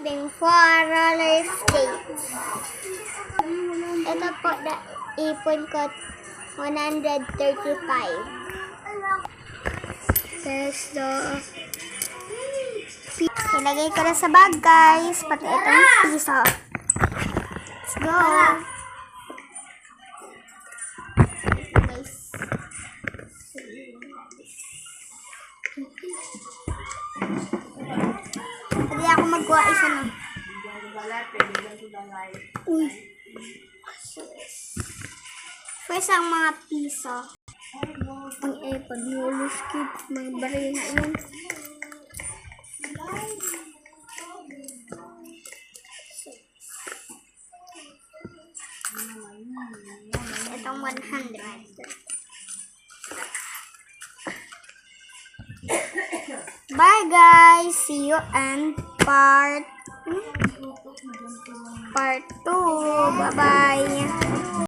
Then 4 roller skates. Ito po, ipon ko 135. Peso. Ilagay ko na sa bag, guys. Pati itong piso. Let's go. Pwede ako magkuha isa na. Uy. First ang mga piso. Ang ipon, roller skate, mga barina yun. Itong 100. Bye guys! See you and part 2. Bye bye!